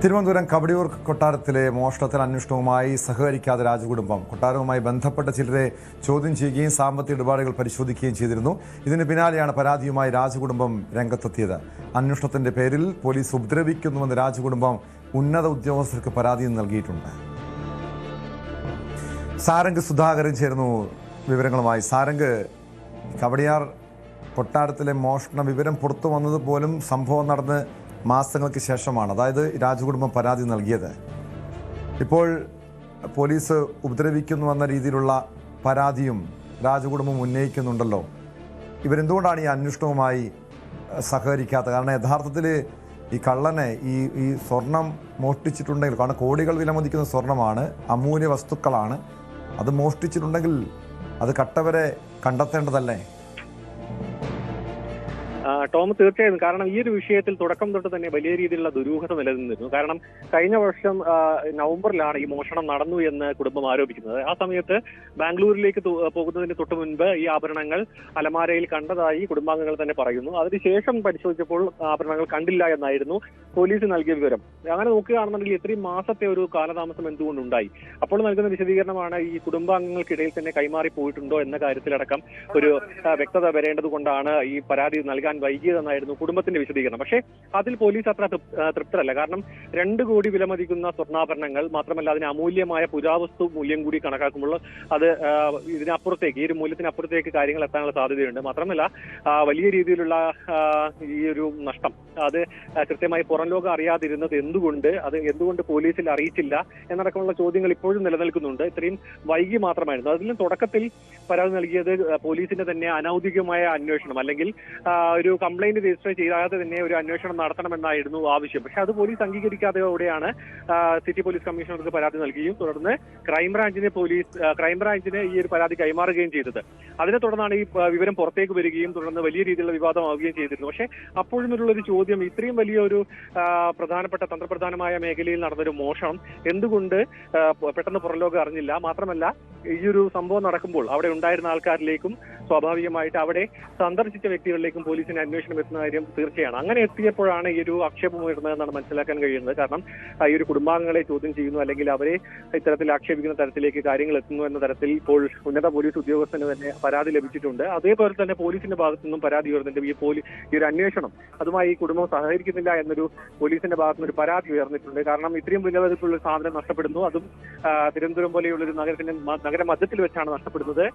തിരുവനന്തപുരം കവടിയൂർ കൊട്ടാരത്തിലെ മോഷണത്തിൽ അന്വേഷണവുമായി സഹകരിക്കാതെ രാജകുടുംബം കൊട്ടാരവുമായി ബന്ധപ്പെട്ട ചിലരെ ചോദ്യം ചെയ്യുകയും സാമ്പത്തിക ഇടപാടുകൾ പരിശോധിക്കുകയും ചെയ്തിരുന്നു. ഇതിന് പിന്നാലെയാണ് പരാതിയുമായി രാജകുടുംബം രംഗത്തെത്തിയത്. അന്വേഷണത്തിന്റെ പേരിൽ പോലീസ് ഉപദ്രവിക്കുന്നുവെന്ന് രാജകുടുംബം ഉന്നത ഉദ്യോഗസ്ഥർക്ക് പരാതി നൽകിയിട്ടുണ്ട്. സാരംഗ് സുധാകരൻ ചേർന്നു വിവരങ്ങളുമായി. സാരംഗ്, കവടിയാർ കൊട്ടാരത്തിലെ മോഷണ വിവരം പുറത്തു വന്നത് പോലും സംഭവം നടന്ന് മാസങ്ങൾക്ക് ശേഷമാണ്, അതായത് രാജകുടുംബം പരാതി നൽകിയത്. ഇപ്പോൾ പോലീസ് ഉപദ്രവിക്കുന്നുവെന്ന രീതിയിലുള്ള പരാതിയും രാജകുടുംബം ഉന്നയിക്കുന്നുണ്ടല്ലോ. ഇവരെന്തുകൊണ്ടാണ് ഈ അന്വേഷണവുമായി സഹകരിക്കാത്തത്? കാരണം യഥാർത്ഥത്തിൽ ഈ കള്ളനെ ഈ സ്വർണം മോഷ്ടിച്ചിട്ടുണ്ടെങ്കിൽ, കാരണം കോടികൾ വിലമതിക്കുന്ന സ്വർണമാണ്, അമൂല്യ വസ്തുക്കളാണ്, അത് മോഷ്ടിച്ചിട്ടുണ്ടെങ്കിൽ അത് കട്ടവരെ കണ്ടെത്തേണ്ടതല്ലേ? ടോം, തീർച്ചയായും. കാരണം ഈ ഒരു വിഷയത്തിൽ തുടക്കം തൊട്ട് തന്നെ വലിയ രീതിയിലുള്ള ദുരൂഹത നിലനിന്നിരുന്നു. കാരണം കഴിഞ്ഞ വർഷം നവംബറിലാണ് ഈ മോഷണം നടന്നു എന്ന് കുടുംബം ആരോപിക്കുന്നത്. ആ സമയത്ത് ബാംഗ്ലൂരിലേക്ക് പോകുന്നതിന് തൊട്ട് മുൻപ് ഈ ആഭരണങ്ങൾ അലമാരയിൽ കണ്ടതായി കുടുംബാംഗങ്ങൾ തന്നെ പറയുന്നു. അതിനുശേഷം പരിശോധിച്ചപ്പോൾ ആഭരണങ്ങൾ കണ്ടില്ല എന്നായിരുന്നു പോലീസ് നൽകിയ വിവരം. അങ്ങനെ നോക്കുകയാണെന്നുണ്ടെങ്കിൽ ഇത്രയും മാസത്തെ ഒരു കാലതാമസം എന്തുകൊണ്ടുണ്ടായി? അപ്പോൾ നൽകുന്ന വിശദീകരണമാണ് ഈ കുടുംബാംഗങ്ങൾക്കിടയിൽ തന്നെ കൈമാറി പോയിട്ടുണ്ടോ എന്ന കാര്യത്തിലടക്കം ഒരു വ്യക്തത വരേണ്ടത് കൊണ്ടാണ് ഈ പരാതി നൽകാൻ വൈകിയതെന്നായിരുന്നു കുടുംബത്തിന്റെ വിശദീകരണം. പക്ഷേ അതിൽ പോലീസ് അത്ര തൃപ്തരല്ല. കാരണം 2 കോടി വിലമതിക്കുന്ന സ്വർണ്ണാഭരണങ്ങൾ, മാത്രമല്ല അതിന് അമൂല്യമായ പുരാവസ്തു മൂല്യം കൂടി കണക്കാക്കുമ്പോൾ അത് ഇതിനപ്പുറത്തേക്ക്, ഈ ഒരു മൂല്യത്തിനപ്പുറത്തേക്ക് കാര്യങ്ങൾ എത്താനുള്ള സാധ്യതയുണ്ട്. മാത്രമല്ല വലിയ രീതിയിലുള്ള ഈ ഒരു നഷ്ടം അത് കൃത്യമായി പുറം ലോകം അറിയാതിരുന്നത് എന്തുകൊണ്ട് പോലീസിൽ അറിയിച്ചില്ല എന്നടക്കമുള്ള ചോദ്യങ്ങൾ ഇപ്പോഴും നിലനിൽക്കുന്നുണ്ട്. ഇത്രയും വൈകി മാത്രമായിരുന്നു. അതിലും തുടക്കത്തിൽ പരാതി നൽകിയത് പോലീസിന്റെ തന്നെ അനൌദ്യോഗികമായ അന്വേഷണം, അല്ലെങ്കിൽ ഒരു കംപ്ലൈന്റ് രജിസ്റ്റർ ചെയ്യാതെ തന്നെ ഒരു അന്വേഷണം നടത്തണമെന്നായിരുന്നു ആവശ്യം. പക്ഷെ അത് പോലീസ് അംഗീകരിക്കാതെയോടെയാണ് സിറ്റി പോലീസ് കമ്മീഷണർക്ക് പരാതി നൽകുകയും തുടർന്ന് ക്രൈംബ്രാഞ്ചിന് ഈ ഒരു പരാതി കൈമാറുകയും ചെയ്തത്. അതിനെ തുടർന്നാണ് ഈ വിവരം പുറത്തേക്ക് വരികയും തുടർന്ന് വലിയ രീതിയിലുള്ള വിവാദമാവുകയും ചെയ്തിരുന്നു. പക്ഷേ അപ്പോഴും ഒരു ചോദ്യം, ഇത്രയും വലിയൊരു പ്രധാനപ്പെട്ട തന്ത്രപ്രധാനമായ മേഖലയിൽ നടന്നൊരു മോഷണം എന്തുകൊണ്ട് പെട്ടെന്ന് പുറംലോകം അറിഞ്ഞില്ല? മാത്രമല്ല ഈ ഒരു സംഭവം നടക്കുമ്പോൾ അവിടെ ഉണ്ടായിരുന്ന ആൾക്കാരിലേക്കും സ്വാഭാവികമായിട്ട് അവിടെ സന്ദർശിച്ച വ്യക്തികളിലേക്കും പോലീസിന് അന്വേഷണം എത്തുന്ന കാര്യം തീർച്ചയാണ്. അങ്ങനെ എത്തിയപ്പോഴാണ് ഈ ഒരു ആക്ഷേപം ഉയർന്നതെന്നാണ് മനസ്സിലാക്കാൻ കഴിയുന്നത്. കാരണം ഈ ഒരു കുടുംബാംഗങ്ങളെ ചോദ്യം ചെയ്യുന്നു, അല്ലെങ്കിൽ അവരെ ഇത്തരത്തിൽ ആക്ഷേപിക്കുന്ന തരത്തിലേക്ക് കാര്യങ്ങൾ എത്തുന്നു എന്ന തരത്തിൽ ഇപ്പോൾ ഉന്നത പോലീസ് ഉദ്യോഗസ്ഥന് തന്നെ പരാതി ലഭിച്ചിട്ടുണ്ട്. അതേപോലെ തന്നെ പോലീസിന്റെ ഭാഗത്തു നിന്നും പരാതി ഉയർന്നിട്ടുണ്ട്. ഈ ഒരു അന്വേഷണം അതുമായി ഈ കുടുംബം സഹകരിക്കുന്നില്ല എന്നൊരു പോലീസിന്റെ ഭാഗത്തു നിന്ന് ഒരു പരാതി ഉയർന്നിട്ടുണ്ട്. കാരണം ഇത്രയും വിലമതിപ്പുള്ള സാധനം നഷ്ടപ്പെടുന്നു, അതും തിരുവനന്തപുരം പോലെയുള്ള ഒരു നഗര മധ്യത്തിൽ വെച്ചാണ് നഷ്ടപ്പെടുന്നത്.